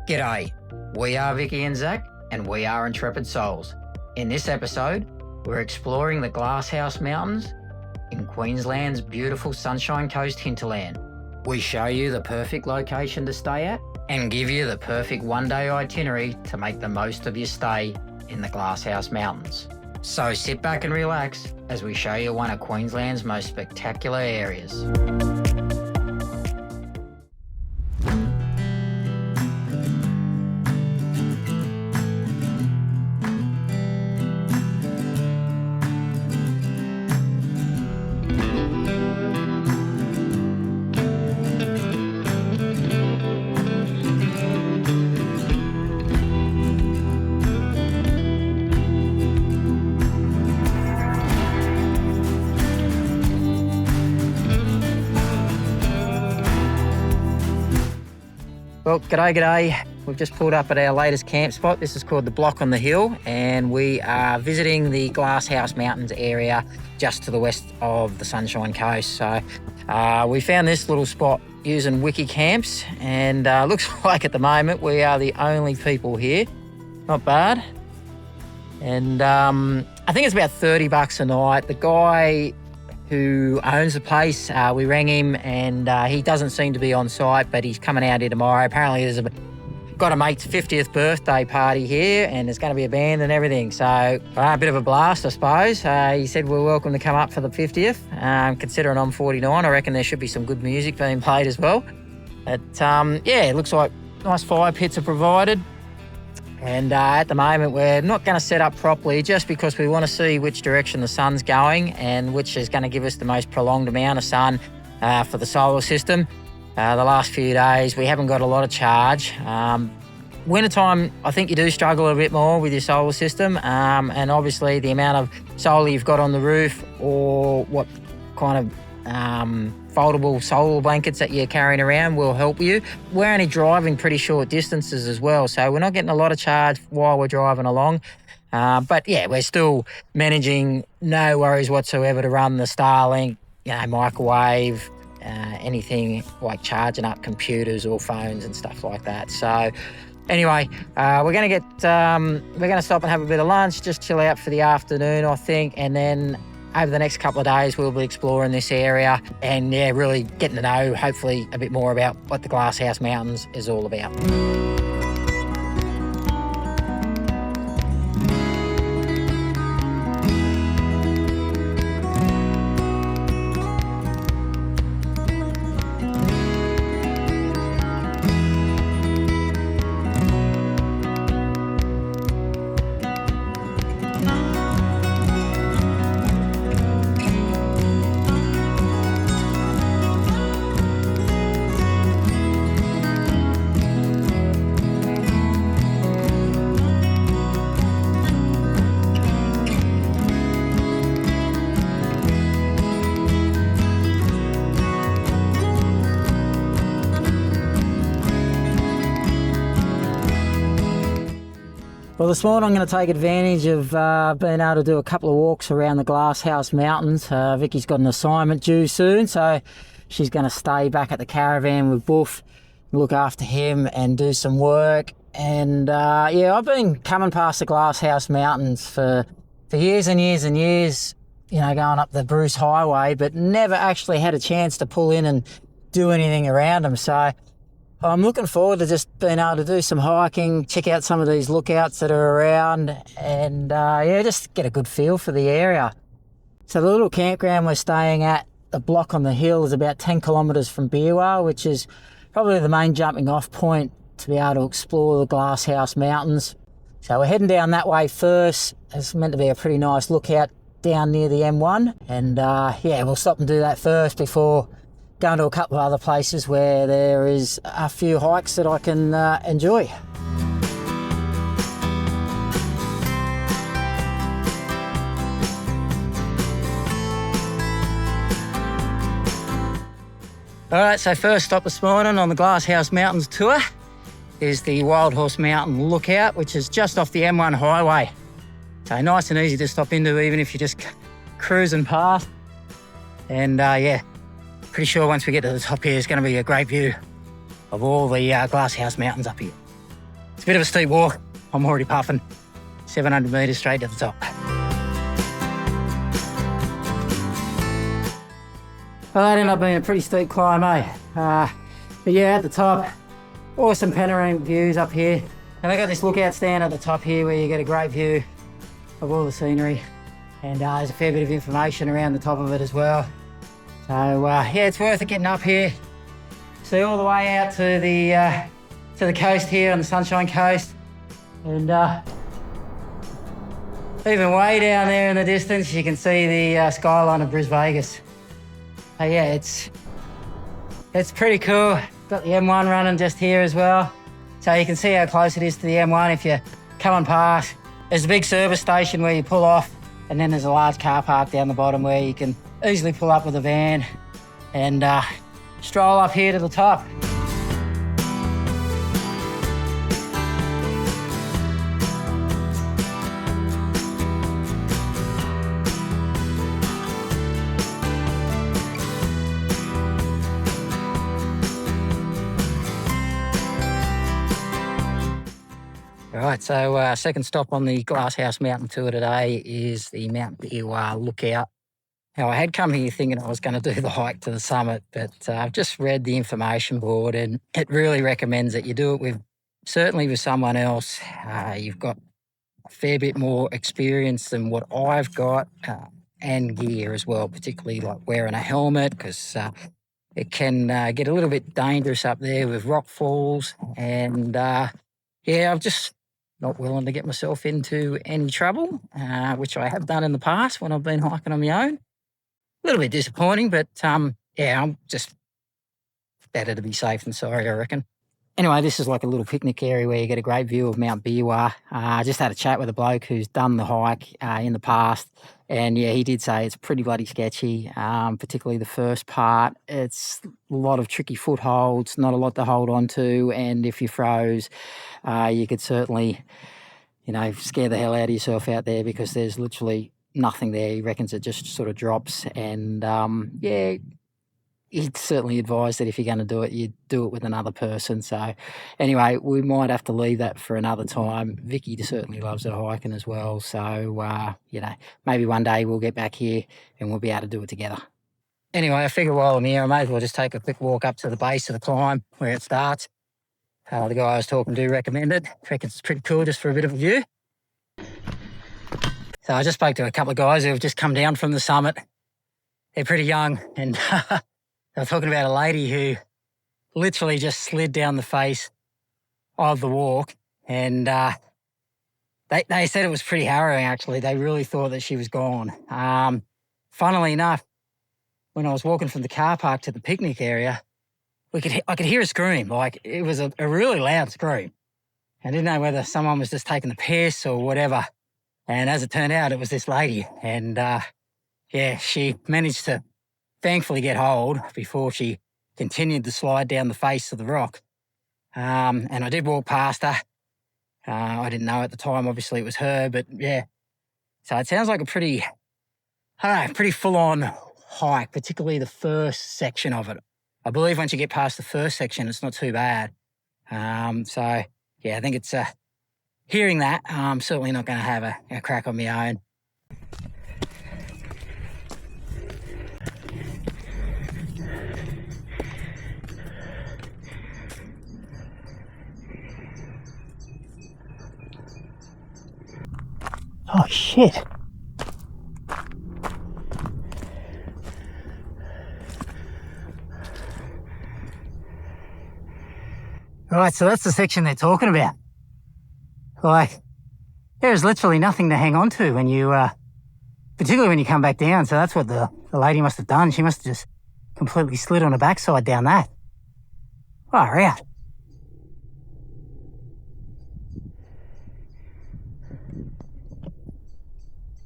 G'day, we are Vicki and Zach, and we are Intrepid Souls. In this episode, we're exploring the Glasshouse Mountains in Queensland's beautiful Sunshine Coast hinterland. We show you the perfect location to stay at and give you the perfect one-day itinerary to make the most of your stay in the Glasshouse Mountains. So sit back and relax as we show you one of Queensland's most spectacular areas. Well, g'day. We've just pulled up at our latest camp spot. This is called the Block on the Hill, and we are visiting the Glasshouse Mountains area just to the west of the Sunshine Coast. So we found this little spot using Wiki camps, and looks like at the moment we are the only people here. Not bad. And I think it's about $30 a night. The guy who owns the place, we rang him, and he doesn't seem to be on site, but he's coming out here tomorrow. Apparently there's got a mate's 50th birthday party here, and there's going to be a band and everything. So a bit of a blast, I suppose. He said we're welcome to come up for the 50th. Considering I'm 49, I reckon there should be some good music being played as well. But yeah, it looks like nice fire pits are provided. And at the moment, we're not going to set up properly just because we want to see which direction the sun's going and which is going to give us the most prolonged amount of sun for the solar system. The last few days, we haven't got a lot of charge. Wintertime, I think you do struggle a bit more with your solar system. And obviously, the amount of solar you've got on the roof or what kind of foldable solar blankets that you're carrying around will help you. We're only driving pretty short distances as well, so we're not getting a lot of charge while we're driving along. But yeah, we're still managing, no worries whatsoever, to run the Starlink, microwave, anything like charging up computers or phones and stuff like that. So anyway, we're going to stop and have a bit of lunch, just chill out for the afternoon, I think, and then over the next couple of days, we'll be exploring this area and, really getting to know, hopefully, a bit more about what the Glasshouse Mountains is all about. Well, this morning I'm going to take advantage of being able to do a couple of walks around the Glasshouse Mountains. Vicky's got an assignment due soon, so she's going to stay back at the caravan with Boof, look after him and do some work. And I've been coming past the Glasshouse Mountains for years and years and years, going up the Bruce Highway, but never actually had a chance to pull in and do anything around them. So I'm looking forward to just being able to do some hiking, check out some of these lookouts that are around, and just get a good feel for the area. So the little campground we're staying at, the Block on the Hill, is about 10 kilometres from Beerwah, which is probably the main jumping off point to be able to explore the Glasshouse Mountains. So we're heading down that way first. It's meant to be a pretty nice lookout down near the M1, and we'll stop and do that first before going to a couple of other places where there is a few hikes that I can enjoy. All right, so first stop this morning on the Glasshouse Mountains tour is the Wild Horse Mountain Lookout, which is just off the M1 highway. So nice and easy to stop into, even if you're just cruising past. And pretty sure once we get to the top here, it's going to be a great view of all the Glasshouse Mountains up here. It's a bit of a steep walk. I'm already puffing. 700 metres straight to the top. Well, that ended up being a pretty steep climb, eh? But yeah, at the top, awesome panoramic views up here. And I got this lookout stand at the top here where you get a great view of all the scenery. And there's a fair bit of information around the top of it as well. So yeah, it's worth it getting up here. See all the way out to the coast here on the Sunshine Coast. And even way down there in the distance, you can see the skyline of Bris Vegas. So yeah, it's pretty cool. Got the M1 running just here as well. So you can see how close it is to the M1 if you're coming past. There's a big service station where you pull off, and then there's a large car park down the bottom where you can easily pull up with a van and stroll up here to the top. Right, so second stop on the Glasshouse Mountain tour today is the Mount Beerwah lookout. Now, I had come here thinking I was going to do the hike to the summit, but I've just read the information board and it really recommends that you do it certainly with someone else. You've got a fair bit more experience than what I've got, and gear as well, particularly like wearing a helmet, because it can get a little bit dangerous up there with rock falls. And yeah, I'm just not willing to get myself into any trouble, which I have done in the past when I've been hiking on my own. A little bit disappointing, but yeah, I'm just better to be safe than sorry, I reckon. Anyway, this is like a little picnic area where you get a great view of Mount Beerwah. I just had a chat with a bloke who's done the hike in the past, and yeah, he did say it's pretty bloody sketchy, particularly the first part. It's a lot of tricky footholds, not a lot to hold on to, and if you froze, you could certainly, scare the hell out of yourself out there because there's literally nothing there. He reckons it just sort of drops, and yeah, he'd certainly advise that if you're going to do it, you do it with another person. So anyway, we might have to leave that for another time. Vicki certainly loves her hiking as well. So, maybe one day we'll get back here and we'll be able to do it together. Anyway, I figure while I'm here, I may as well just take a quick walk up to the base of the climb where it starts. The guy I was talking to recommended. I reckon it's pretty cool just for a bit of a view. So I just spoke to a couple of guys who have just come down from the summit. They're pretty young, and they were talking about a lady who literally just slid down the face of the walk, and they said it was pretty harrowing, actually. They really thought that she was gone. Funnily enough, when I was walking from the car park to the picnic area, I could hear a scream. Like, it was a really loud scream. I didn't know whether someone was just taking the piss or whatever. And as it turned out, it was this lady. And yeah, she managed to thankfully get hold before she continued to slide down the face of the rock. And I did walk past her. I didn't know at the time, obviously it was her, but yeah. So it sounds like a pretty full-on hike, particularly the first section of it. I believe once you get past the first section, it's not too bad. So yeah, I think it's hearing that, I'm certainly not going to have a crack on my own. Oh, shit. Right, so that's the section they're talking about. Like, there's literally nothing to hang on to when you, particularly when you come back down. So that's what the lady must have done. She must have just completely slid on her backside down that. Far out.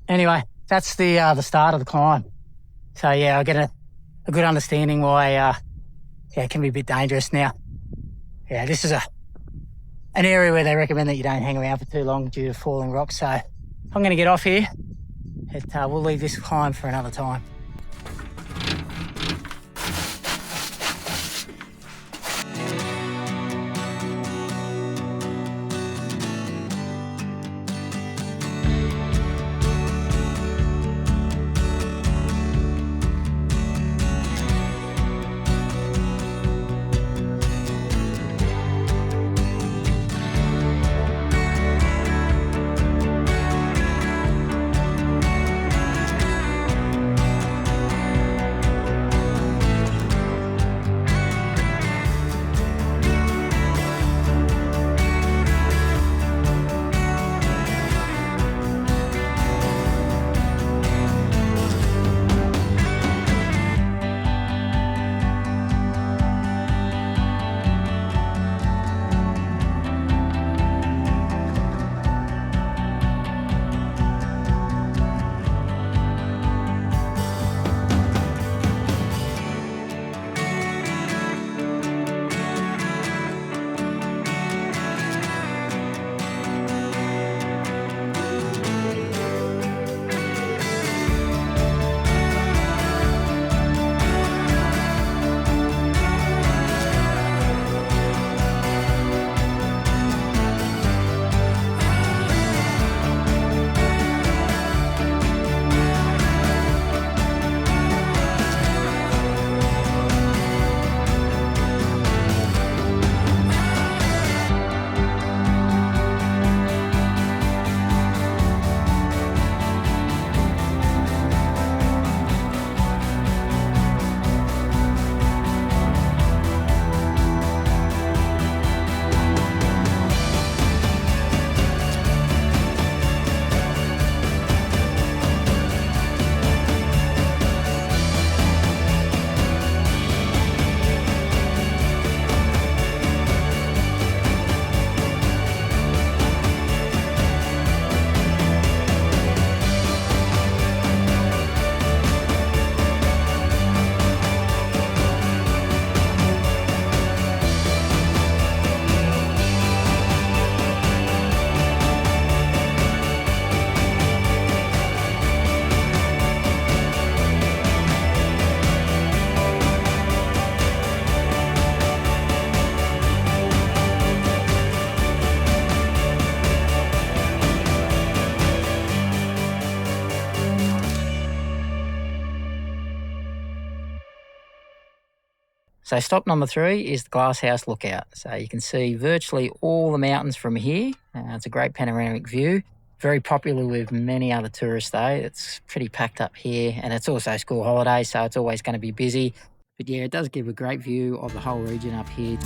Anyway, that's the start of the climb. So yeah, I get a good understanding why it can be a bit dangerous now. Yeah, this is an area where they recommend that you don't hang around for too long due to falling rocks. So I'm going to get off here. We'll leave this climb for another time. So stop number 3 is the Glasshouse Lookout. So you can see virtually all the mountains from here. It's a great panoramic view. Very popular with many other tourists though. It's pretty packed up here, and it's also school holidays, so it's always going to be busy. But yeah, it does give a great view of the whole region up here.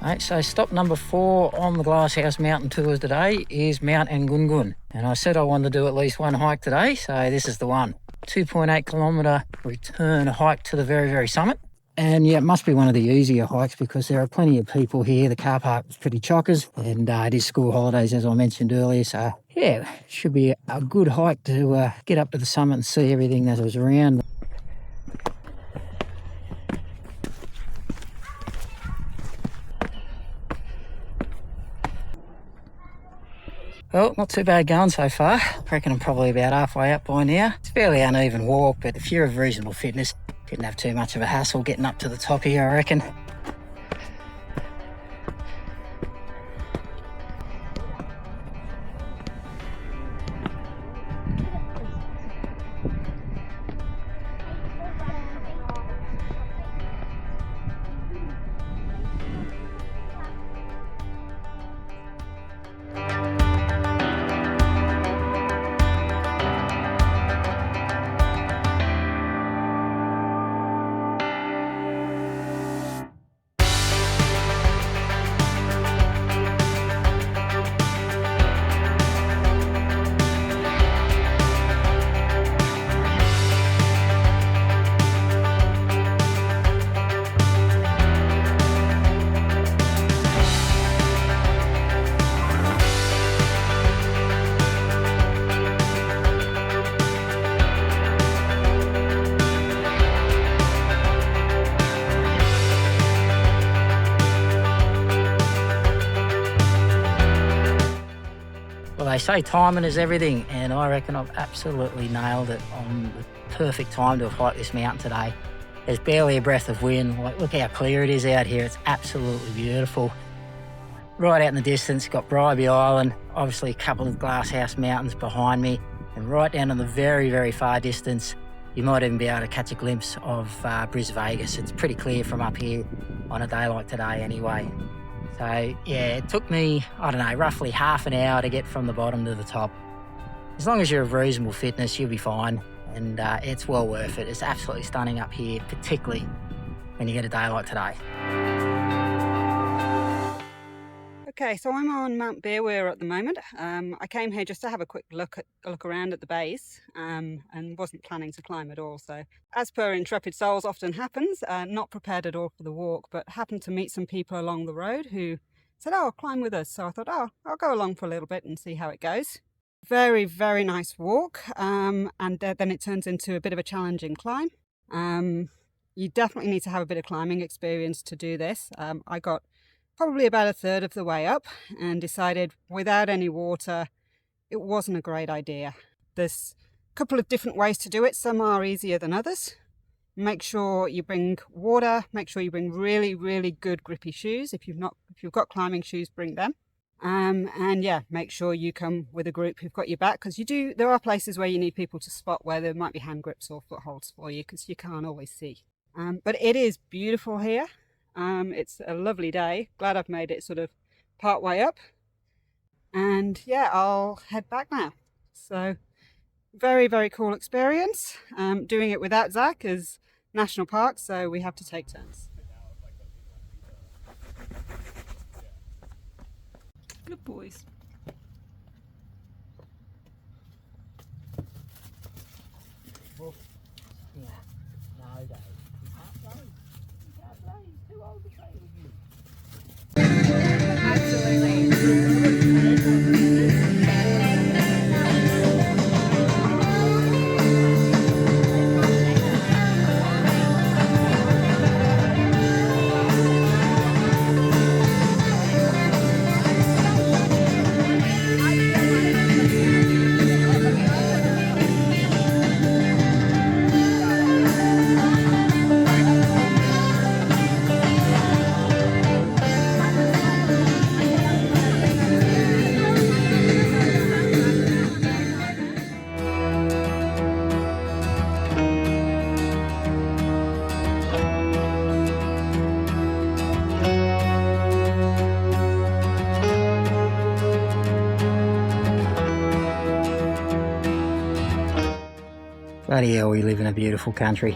Right, so stop number 4 on the Glasshouse Mountain tours today is Mount Ngungun. And I said I wanted to do at least one hike today, so this is the one. 2.8 kilometre return hike to the very, very summit. And yeah, it must be one of the easier hikes because there are plenty of people here. The car park is pretty chockers, and it is school holidays, as I mentioned earlier. So yeah, it should be a good hike to get up to the summit and see everything that is around. Well, not too bad going so far. I reckon I'm probably about halfway up by now. It's a fairly uneven walk, but if you're of reasonable fitness, didn't have too much of a hassle getting up to the top here, I reckon. Well, they say timing is everything, and I reckon I've absolutely nailed it on the perfect time to have hiked this mountain today. There's barely a breath of wind. Like, look how clear it is out here. It's absolutely beautiful. Right out in the distance, you've got Bribie Island, obviously a couple of Glasshouse Mountains behind me, and right down in the very, very far distance, you might even be able to catch a glimpse of Bris Vegas. It's pretty clear from up here on a day like today anyway. So yeah, it took me, I don't know, roughly half an hour to get from the bottom to the top. As long as you're of reasonable fitness, you'll be fine, and it's well worth it. It's absolutely stunning up here, particularly when you get a day like today. Okay, so I'm on Mount Beerwah at the moment. I came here just to have a quick look around at the base, and wasn't planning to climb at all. So, as per intrepid souls often happens, not prepared at all for the walk, but happened to meet some people along the road who said, "Oh, climb with us." So I thought, "Oh, I'll go along for a little bit and see how it goes." Very, very nice walk, and then it turns into a bit of a challenging climb. You definitely need to have a bit of climbing experience to do this. I got probably about a third of the way up and decided without any water it wasn't a great idea. There's a couple of different ways to do it. Some are easier than others. Make sure you bring water, make sure you bring really, really good grippy shoes. If you've got climbing shoes, bring them. And yeah, make sure you come with a group who've got your back, because there are places where you need people to spot where there might be hand grips or footholds for you, because you can't always see. But it is beautiful here. It's a lovely day. Glad I've made it sort of part way up, and yeah, I'll head back now. So very, very cool experience. Doing it without Zach as national park, so we have to take turns. Good boys. Well, yeah, no, Dave. You can't play. You can't play. He's too old to play with you. Bloody hell, we live in a beautiful country.